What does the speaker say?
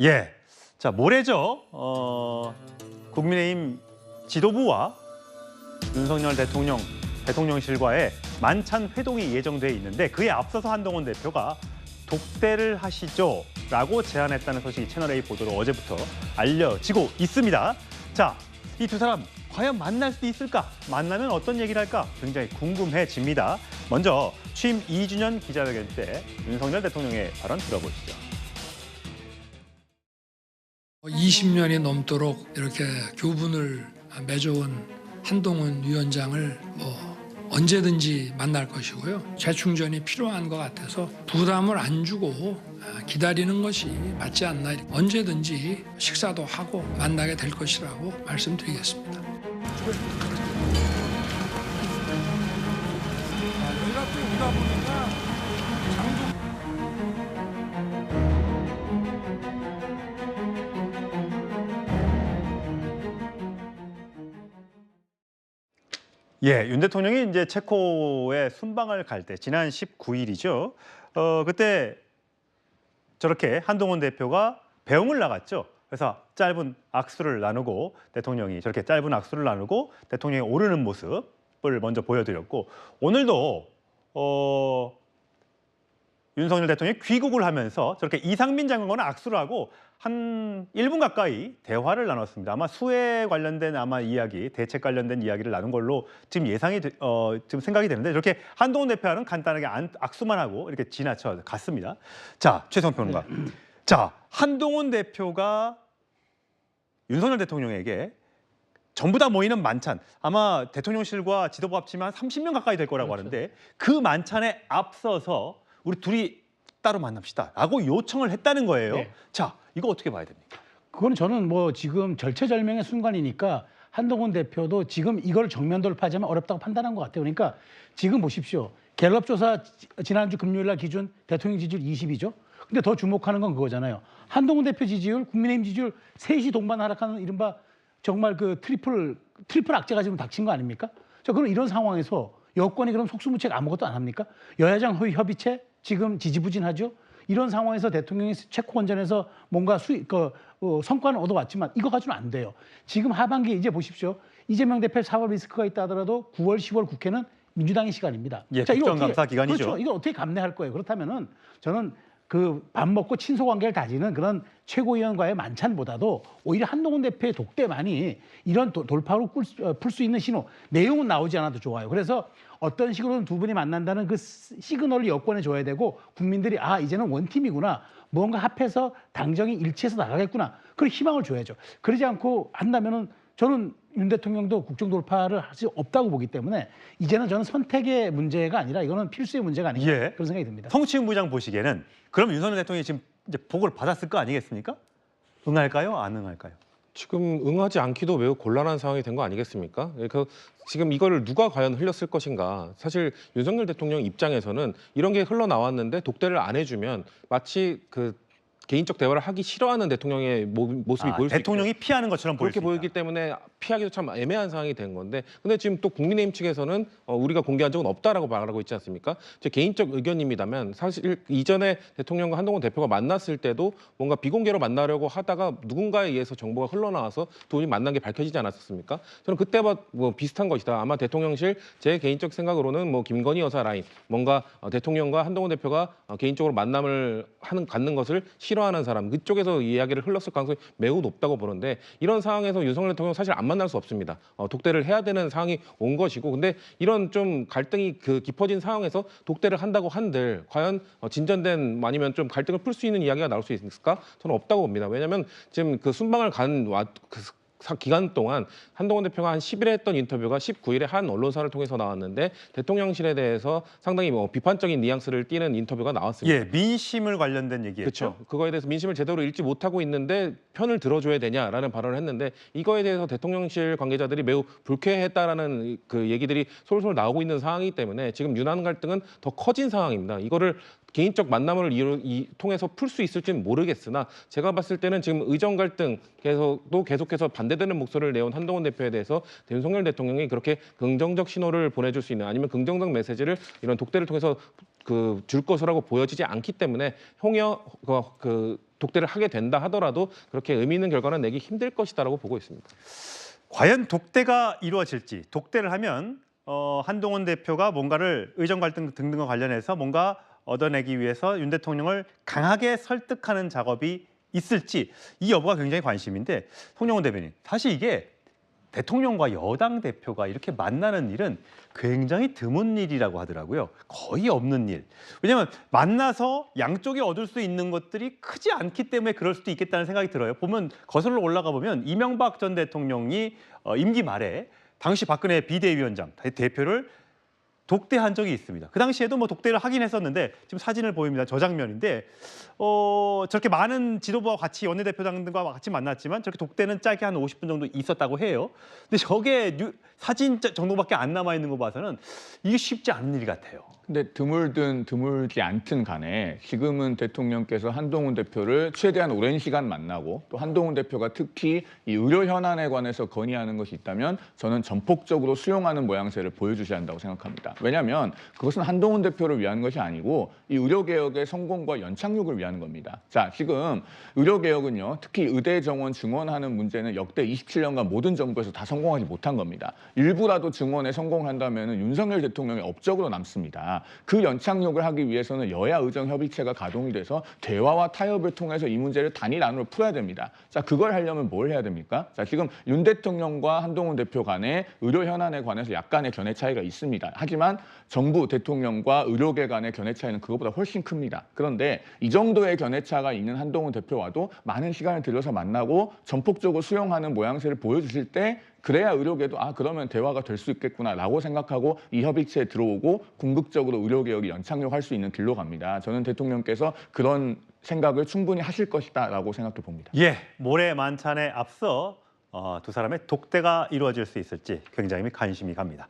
예. 자, 모레죠. 국민의힘 지도부와 윤석열 대통령실과의 만찬 회동이 예정돼 있는데 그에 앞서서 한동훈 대표가 독대를 하시죠 라고 제안했다는 소식이 채널A 보도로 어제부터 알려지고 있습니다. 자, 이 두 사람 과연 만날 수 있을까? 만나면 어떤 얘기를 할까? 굉장히 궁금해집니다. 먼저 취임 2주년 기자회견 때 윤석열 대통령의 발언 들어보시죠. 20년이 넘도록 이렇게 교분을 맺어온 한동훈 위원장을 언제든지 만날 것이고요. 재충전이 필요한 것 같아서 부담을 안 주고 기다리는 것이 맞지 않나. 언제든지 식사도 하고 만나게 될 것이라고 말씀드리겠습니다. 내가 또 오다 보니까 예, 윤 대통령이 이제 체코에 순방을 갈 때 지난 19일이죠. 그때 저렇게 한동훈 대표가 배웅을 나갔죠. 그래서 짧은 악수를 나누고 대통령이 저렇게 짧은 악수를 나누고 대통령이 오르는 모습을 먼저 보여드렸고 오늘도 윤석열 대통령이 귀국을 하면서 저렇게 이상민 장관과는 악수를 하고 한 1분 가까이 대화를 나눴습니다. 아마 수해 관련된 이야기, 대책 관련된 이야기를 나눈 걸로 지금 지금 생각이 되는데 저렇게 한동훈 대표와는 간단하게 악수만 하고 이렇게 지나쳐 갔습니다. 자, 최성 평론가. 자, 한동훈 대표가 윤석열 대통령에게 전부 다 모이는 만찬, 아마 대통령실과 지도부 합치면 30명 가까이 될 거라고 하는데 그 만찬에 앞서서 우리 둘이 따로 만납시다 라고 요청을 했다는 거예요. 네. 자, 이거 어떻게 봐야 됩니까? 그건 저는 지금 절체절명의 순간이니까 한동훈 대표도 지금 이걸 정면 돌파하자면 어렵다고 판단한 것 같아요. 그러니까 지금 보십시오. 갤럽 조사 지난주 금요일 날 기준 대통령 지지율 20이죠. 근데 더 주목하는 건 그거잖아요. 한동훈 대표 지지율, 국민의힘 지지율 셋이 동반 하락하는 이른바 정말 그 트리플 악재가 지금 닥친 거 아닙니까? 자, 그럼 이런 상황에서 여권이 그럼 속수무책 아무것도 안 합니까? 여야정 협의체 지금 지지부진하죠. 이런 상황에서 대통령이 체코 원전에서 뭔가 성과는 얻어왔지만 이거 가지고는 안 돼요. 지금 하반기 이제 보십시오. 이재명 대표 사법 리스크가 있다 하더라도 9월, 10월 국회는 민주당의 시간입니다. 예, 자, 국정감사 기간이죠. 그렇죠. 이걸 어떻게 감내할 거예요? 그렇다면은 저는 그 밥 먹고 친소 관계를 다지는 그런 최고위원과의 만찬보다도 오히려 한동훈 대표의 독대만이 이런 돌파로 풀 수 있는 신호, 내용은 나오지 않아도 좋아요. 그래서 어떤 식으로든 두 분이 만난다는 그 시그널을 여권에 줘야 되고 국민들이 이제는 원팀이구나. 뭔가 합해서 당정이 일치해서 나가겠구나. 그런 희망을 줘야죠. 그러지 않고 한다면은 저는 윤 대통령도 국정 돌파를 할 수 없다고 보기 때문에 이제는 저는 선택의 문제가 아니라 이거는 필수의 문제가 아닌가 그런 생각이 듭니다. 성치훈 부장 보시기에는 그럼 윤석열 대통령이 지금 이제 보고를 받았을 거 아니겠습니까? 응할까요? 안 응할까요? 지금 응하지 않기도 매우 곤란한 상황이 된 거 아니겠습니까? 그러니까 지금 이거를 누가 과연 흘렸을 것인가. 사실 윤석열 대통령 입장에서는 이런 게 흘러나왔는데 독대를 안 해주면 마치 그 개인적 대화를 하기 싫어하는 대통령의 모습이 보일 수 있고 대통령이 피하는 것처럼 보일 수 그렇게 있다. 보이기 때문에 피하기도 참 애매한 상황이 된 건데 근데 지금 또 국민의힘 측에서는 우리가 공개한 적은 없다라고 말하고 있지 않습니까? 제 개인적 의견입니다만 사실 이전에 대통령과 한동훈 대표가 만났을 때도 뭔가 비공개로 만나려고 하다가 누군가에 의해서 정보가 흘러나와서 두 분이 만난 게 밝혀지지 않았었습니까? 저는 그때와 비슷한 것이다. 아마 대통령실 제 개인적 생각으로는 김건희 여사 라인 뭔가 대통령과 한동훈 대표가 개인적으로 만남을 갖는 것을 싫어하는 사람 그쪽에서 이야기를 흘렀을 가능성이 매우 높다고 보는데 이런 상황에서 윤석열 대통령 사실 안 만날 수 없습니다. 독대를 해야 되는 상황이 온 것이고 근데 이런 좀 갈등이 깊어진 상황에서 독대를 한다고 한들 과연 진전된 아니면 좀 갈등을 풀 수 있는 이야기가 나올 수 있을까? 저는 없다고 봅니다. 왜냐하면 지금 그 순방을 간 기간 동안 한동훈 대표가 한 10일에 했던 인터뷰가 19일에 한 언론사를 통해서 나왔는데 대통령실에 대해서 상당히 비판적인 뉘앙스를 띠는 인터뷰가 나왔습니다. 예, 민심을 관련된 얘기였죠. 그렇죠. 그거에 대해서 민심을 제대로 읽지 못하고 있는데 편을 들어줘야 되냐라는 발언을 했는데 이거에 대해서 대통령실 관계자들이 매우 불쾌했다라는 그 얘기들이 솔솔 나오고 있는 상황이기 때문에 지금 윤한 갈등은 더 커진 상황입니다. 이거를 개인적 만남을 통해서 풀 수 있을지는 모르겠으나 제가 봤을 때는 지금 의정 갈등에서도 계속해서 반대되는 목소리를 내온 한동훈 대표에 대해서 윤석열 대통령이 그렇게 긍정적 신호를 보내줄 수 있는 아니면 긍정적 메시지를 이런 독대를 통해서 줄 것이라고 보여지지 않기 때문에 독대를 하게 된다 하더라도 그렇게 의미 있는 결과는 내기 힘들 것이다라고 보고 있습니다. 과연 독대가 이루어질지, 독대를 하면 한동훈 대표가 뭔가를 의정 갈등 등등과 관련해서 뭔가 얻어내기 위해서 윤 대통령을 강하게 설득하는 작업이 있을지 이 여부가 굉장히 관심인데, 송영훈 대변인, 사실 이게 대통령과 여당 대표가 이렇게 만나는 일은 굉장히 드문 일이라고 하더라고요. 거의 없는 일. 왜냐하면 만나서 양쪽이 얻을 수 있는 것들이 크지 않기 때문에 그럴 수도 있겠다는 생각이 들어요. 보면 거슬러 올라가 보면 이명박 전 대통령이 임기 말에 당시 박근혜 비대위원장 대표를 독대한 적이 있습니다. 그 당시에도 뭐 독대를 하긴 했었는데 지금 사진을 보입니다. 저 장면인데 저렇게 많은 지도부와 같이 원내대표당들과 같이 만났지만 저렇게 독대는 짧게 한 50분 정도 있었다고 해요. 근데 저게 사진 정도밖에 안 남아 있는 거 봐서는 이게 쉽지 않은 일 같아요. 근데 드물든 드물지 않든 간에 지금은 대통령께서 한동훈 대표를 최대한 오랜 시간 만나고 또 한동훈 대표가 특히 이 의료 현안에 관해서 건의하는 것이 있다면 저는 전폭적으로 수용하는 모양새를 보여주셔야 한다고 생각합니다. 왜냐하면 그것은 한동훈 대표를 위한 것이 아니고 이 의료개혁의 성공과 연착륙을 위한 겁니다. 자, 지금 의료개혁은요, 특히 의대 정원 증원하는 문제는 역대 27년간 모든 정부에서 다 성공하지 못한 겁니다. 일부라도 증원에 성공한다면 윤석열 대통령의 업적으로 남습니다. 그 연착륙을 하기 위해서는 여야 의정 협의체가 가동이 돼서 대화와 타협을 통해서 이 문제를 단일 안으로 풀어야 됩니다. 자, 그걸 하려면 뭘 해야 됩니까? 자, 지금 윤 대통령과 한동훈 대표 간의 의료 현안에 관해서 약간의 견해 차이가 있습니다. 하지만 정부 대통령과 의료계 간의 견해 차이는 그것보다 훨씬 큽니다. 그런데 이 정도의 견해 차가 있는 한동훈 대표와도 많은 시간을 들여서 만나고 전폭적으로 수용하는 모양새를 보여주실 때 그래야 의료계도 그러면 대화가 될 수 있겠구나라고 생각하고 이 협의체에 들어오고 궁극적으로 의료개혁이 연착륙할 수 있는 길로 갑니다. 저는 대통령께서 그런 생각을 충분히 하실 것이다라고 생각해 봅니다. 예, 모래 만찬에 앞서 두 사람의 독대가 이루어질 수 있을지 굉장히 관심이 갑니다.